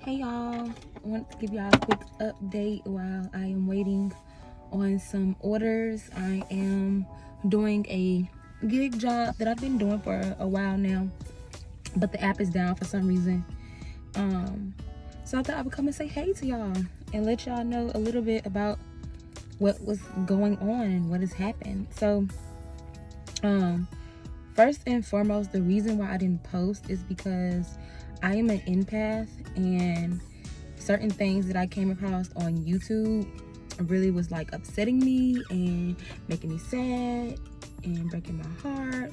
Hey y'all, I want to give y'all a quick update while I am waiting on some orders. I am doing a gig job that I've been doing for a while now, but the app is down for some reason. So I thought I would come and say hey to y'all and let y'all know a little bit about what was going on and what has happened. So first and foremost, the reason why I didn't post is because I am an empath, and certain things that I came across on YouTube really was like upsetting me and making me sad and breaking my heart.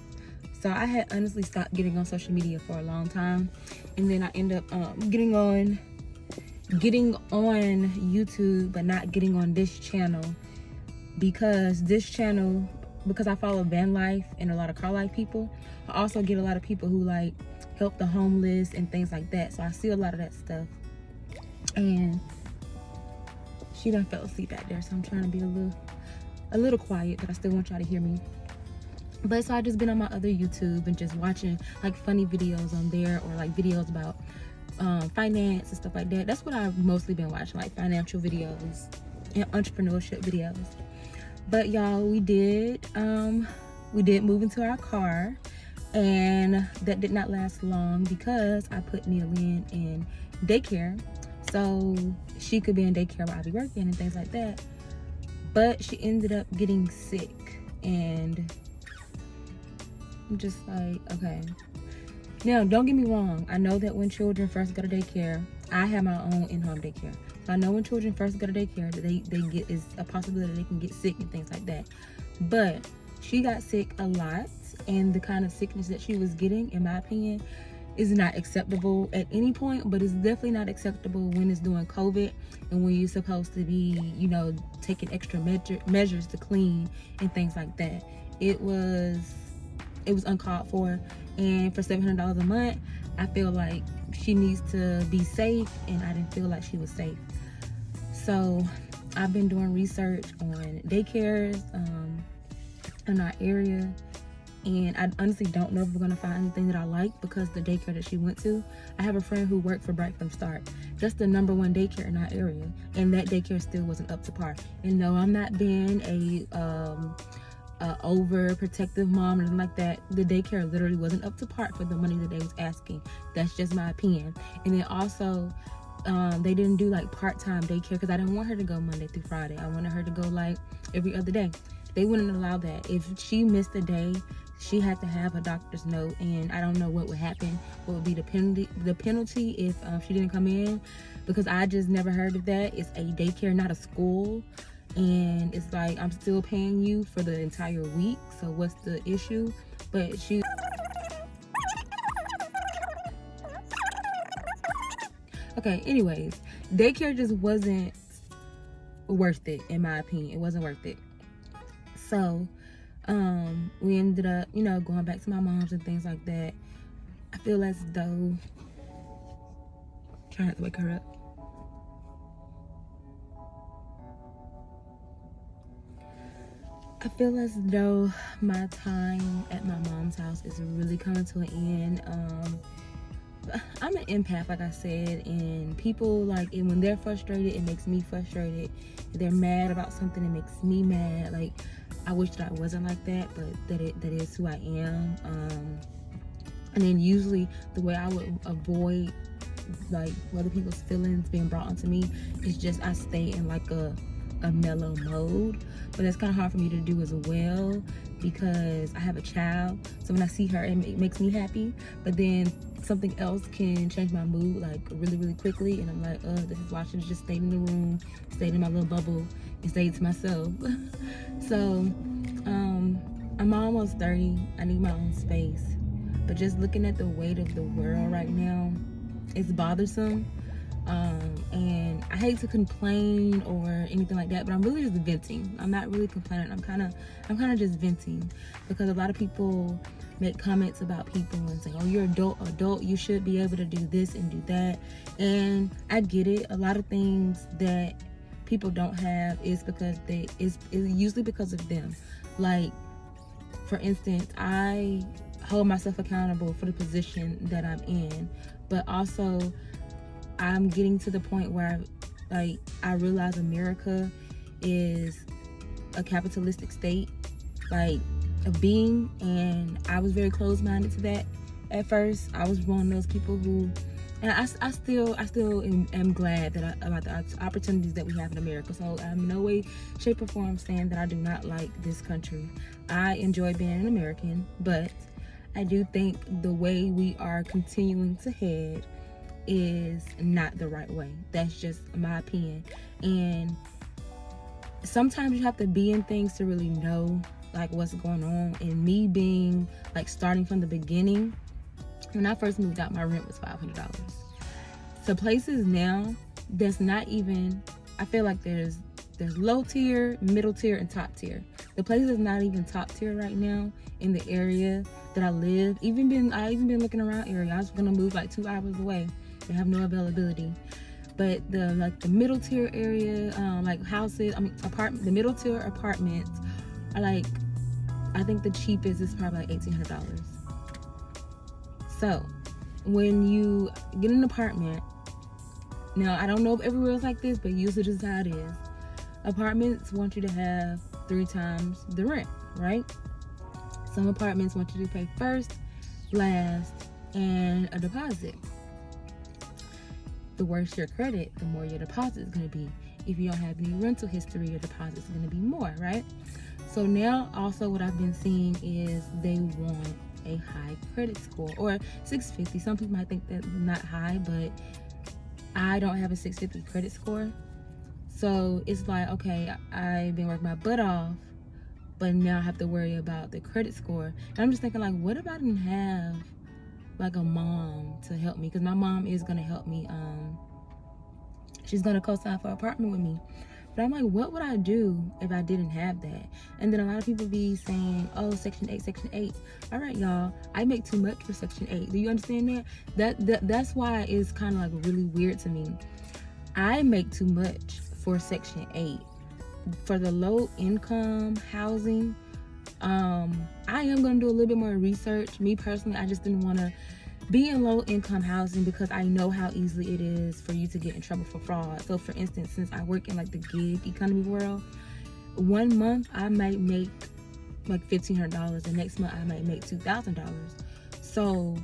So I had honestly stopped getting on social media for a long time, and then I end up getting on YouTube, but not getting on this channel because I follow van life and a lot of car life people. I also get a lot of people who like help the homeless and things like that. So I see a lot of that stuff. And she done fell asleep back there, so I'm trying to be a little quiet, but I still want y'all to hear me. But so I just been on my other YouTube and just watching like funny videos on there, or like videos about finance and stuff like that. That's what I've mostly been watching, like financial videos and entrepreneurship videos. But y'all, we did move into our car, and that did not last long because I put Neil in daycare, so she could be in daycare while I be working and things like that. But she ended up getting sick, and I'm just like, okay. Now, don't get me wrong. I know that when children first go to daycare, I have my own in-home daycare. So I know when children first go to daycare, that they get is a possibility they can get sick and things like that. But she got sick a lot, and the kind of sickness that she was getting, in my opinion, is not acceptable at any point, but it's definitely not acceptable when it's during COVID and when you're supposed to be, taking extra measures to clean and things like that. It was uncalled for, and for $700 a month, I feel like she needs to be safe, and I didn't feel like she was safe. So I've been doing research on daycares in our area, and I honestly don't know if we're gonna find anything that I like, because the daycare that she went to, I have a friend who worked for Bright from Start. That's the #1 daycare in our area, and that daycare still wasn't up to par. And no, I'm not being a overprotective mom or anything like that. The daycare literally wasn't up to par for the money that they was asking. That's just my opinion. And then also, they didn't do like part-time daycare, because I didn't want her to go Monday through Friday. I wanted her to go like every other day. They wouldn't allow that. If she missed a day, she had to have a doctor's note, and I don't know what would happen. What would be the penalty if she didn't come in, because I just never heard of that. It's a daycare, not a school, and it's like I'm still paying you for the entire week. So what's the issue? But she okay, anyways, daycare just wasn't worth it, in my opinion. It wasn't worth it. So we ended up, going back to my mom's and things like that. I feel as though, trying not to wake her up. I feel as though my time at my mom's house is really coming to an end. I'm an empath, like I said, and people like, and when they're frustrated, it makes me frustrated. If they're mad about something, it makes me mad. Like, I wish that I wasn't like that, but that is who I am. And then usually the way I would avoid like other people's feelings being brought onto me is just I stay in like a mellow mode. But that's kind of hard for me to do as well, because I have a child. So when I see her, it makes me happy. But then something else can change my mood like really, really quickly, and I'm like, this is why I should have just stayed in the room, stayed in my little bubble, and stayed to myself. So I'm almost 30. I need my own space. But just looking at the weight of the world right now, it's bothersome. And I hate to complain or anything like that, but I'm really just venting. I'm not really complaining. I'm kind of just venting, because a lot of people make comments about people and say, oh, you're adult, you should be able to do this and do that. And I get it. A lot of things that people don't have is because is usually because of them. Like, for instance, I hold myself accountable for the position that I'm in, but also I'm getting to the point where I realize America is a capitalistic state, like a being, and I was very closed-minded to that at first. I was one of those people who, and I still am glad that about the opportunities that we have in America. So I'm in no way, shape, or form saying that I do not like this country. I enjoy being an American, but I do think the way we are continuing to head is not the right way. That's just my opinion. And sometimes you have to be in things to really know like what's going on. And me being like starting from the beginning, when I first moved out, my rent was $500. So places now, that's not even, I feel like there's low tier, middle tier, and top tier. The place is not even top tier right now in the area that I live. I even been looking around area. I was gonna move like 2 hours away. They have no availability. But the middle tier area, like houses, the middle tier apartments are like, I think the cheapest is probably like $1,800. So when you get an apartment, now I don't know if everywhere is like this, but usually this is how it is. Apartments want you to have 3 times the rent, right? Some apartments want you to pay first, last, and a deposit. The worse your credit, the more your deposit is going to be. If you don't have any rental history, your deposit is going to be more, right? So now also what I've been seeing is they want a high credit score, or 650. Some people might think that's not high, but I don't have a 650 credit score. So it's like, okay, I've been working my butt off, but now I have to worry about the credit score. And I'm just thinking, like, what if I didn't have like a mom to help me? Because my mom is gonna help me. She's gonna co-sign for an apartment with me. But I'm like, what would I do if I didn't have that? And then a lot of people be saying, oh, Section 8, Section 8. All right, y'all, I make too much for Section 8. Do you understand that? That's why it's kind of like really weird to me. I make too much for Section 8. For the low income housing, I am going to do a little bit more research. Me personally, I just didn't want to be in low income housing because I know how easily it is for you to get in trouble for fraud. So for instance, since I work in like the gig economy world, 1 month I might make like $1,500. The next month I might make $2,000. So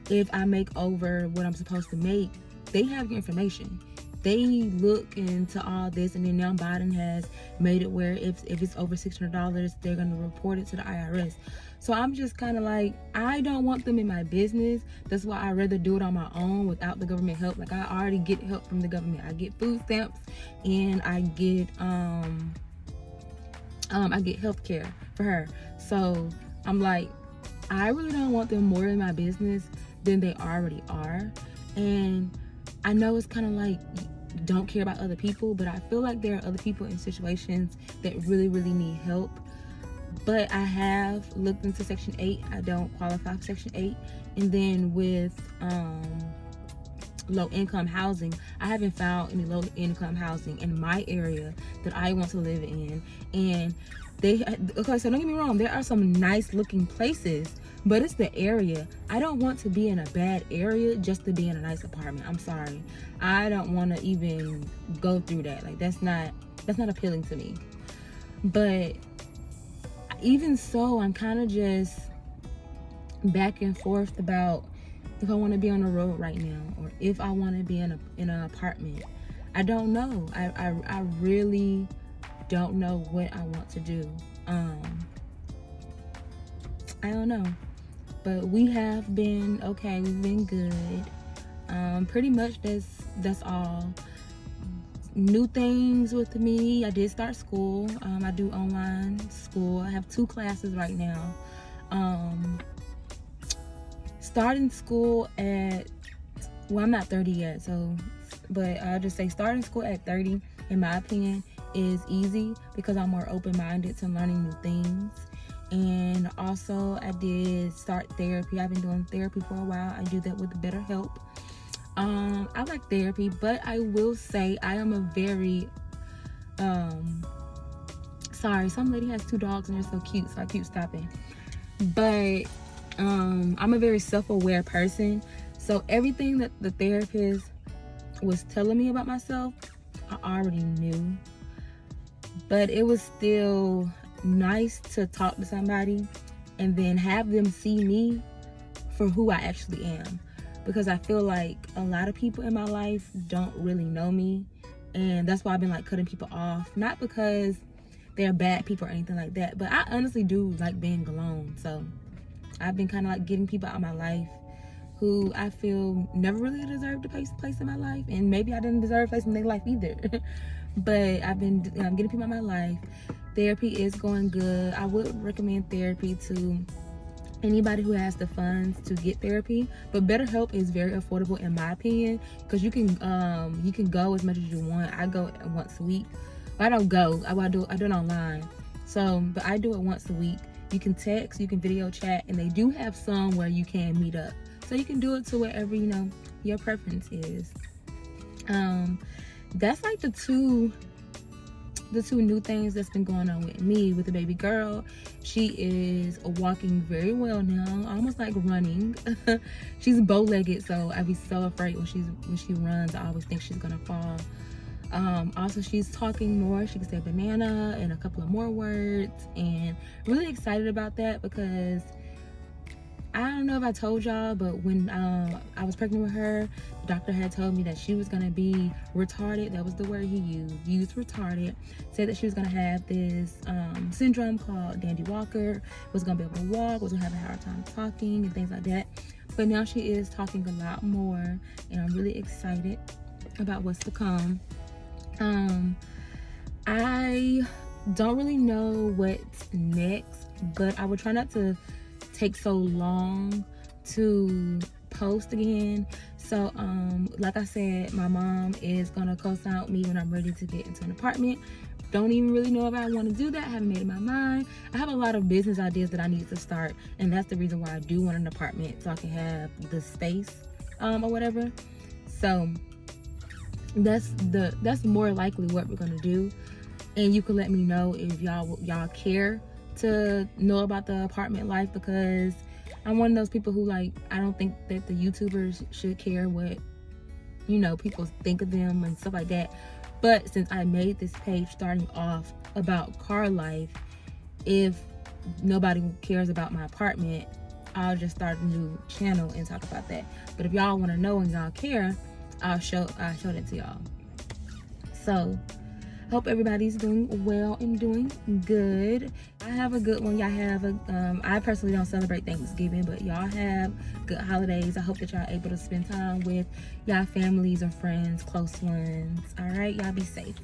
if I make over what I'm supposed to make, they have your information. They look into all this, and then now Biden has made it where if it's over $600, they're going to report it to the IRS. So I'm just kind of like, I don't want them in my business. That's why I'd rather do it on my own without the government help. Like, I already get help from the government. I get food stamps, and I get health care for her. So I'm like, I really don't want them more in my business than they already are. And I know it's kind of like, don't care about other people, but I feel like there are other people in situations that really, really need help. But I have looked into Section 8. I don't qualify for Section 8. And then with low income housing, I haven't found any low income housing in my area that I want to live in. And okay, so don't get me wrong, there are some nice looking places, but it's the area. I don't want to be in a bad area just to be in a nice apartment. I'm sorry. I don't want to even go through that. Like, that's not appealing to me. But even so, I'm kind of just back and forth about if I want to be on the road right now or if I want to be in an apartment. I don't know. I really don't know what I want to do. I don't know. But we have been okay. We've been good. Pretty much that's all. New things with me. I did start school. I do online school. I have 2 classes right now. Starting school at, well, I'm not 30 yet, so, but I'll just say starting school at 30, in my opinion, is easy because I'm more open-minded to learning new things. And also I did start therapy. I've been doing therapy for a while. I do that with BetterHelp. I like therapy, but I will say I am a very sorry, some lady has 2 dogs and they're so cute, so I keep stopping. But I'm a very self-aware person, so everything that the therapist was telling me about myself, I already knew. But it was still nice to talk to somebody and then have them see me for who I actually am. Because I feel like a lot of people in my life don't really know me. And that's why I've been like cutting people off. Not because they're bad people or anything like that, but I honestly do like being alone. So I've been kind of like getting people out of my life who I feel never really deserved a place in my life. And maybe I didn't deserve a place in their life either. But I've been getting people out of my life. Therapy is going good. I would recommend therapy to anybody who has the funds to get therapy, but BetterHelp is very affordable in my opinion, because you can go as much as you want. I go once a week. I don't go. I do it online. So, but I do it once a week. You can text, you can video chat, and they do have some where you can meet up. So you can do it to wherever your preference is. That's like the two new things that's been going on with me. With the baby girl, she is walking very well now, almost like running. She's bow-legged, so I be so afraid when she runs. I always think she's gonna fall. Also, she's talking more. She can say banana and a couple of more words, and really excited about that, because I don't know if I told y'all, but when I was pregnant with her, the doctor had told me that she was gonna be retarded. That was the word he used retarded. Said that she was gonna have this syndrome called Dandy Walker, was gonna be able to walk, was gonna have a hard time talking and things like that. But now she is talking a lot more, and I'm really excited about what's to come. I don't really know what's next, but I would try not to take so long to post again. So like I said, my mom is gonna co-sign with me when I'm ready to get into an apartment. Don't even really know if I want to do that. I haven't made up my mind. I have a lot of business ideas that I need to start, and that's the reason why I do want an apartment, so I can have the space or whatever. So that's more likely what we're gonna do. And you can let me know if y'all care to know about the apartment life, because I'm one of those people who, like, I don't think that the YouTubers should care what people think of them and stuff like that. But since I made this page starting off about car life, if nobody cares about my apartment, I'll just start a new channel and talk about that. But if y'all want to know and y'all care, I'll show that to y'all. So hope everybody's doing well and doing good. I have a good one. Y'all have I personally don't celebrate Thanksgiving, but y'all have good holidays. I hope that y'all able to spend time with y'all families or friends, close ones. All right, y'all be safe.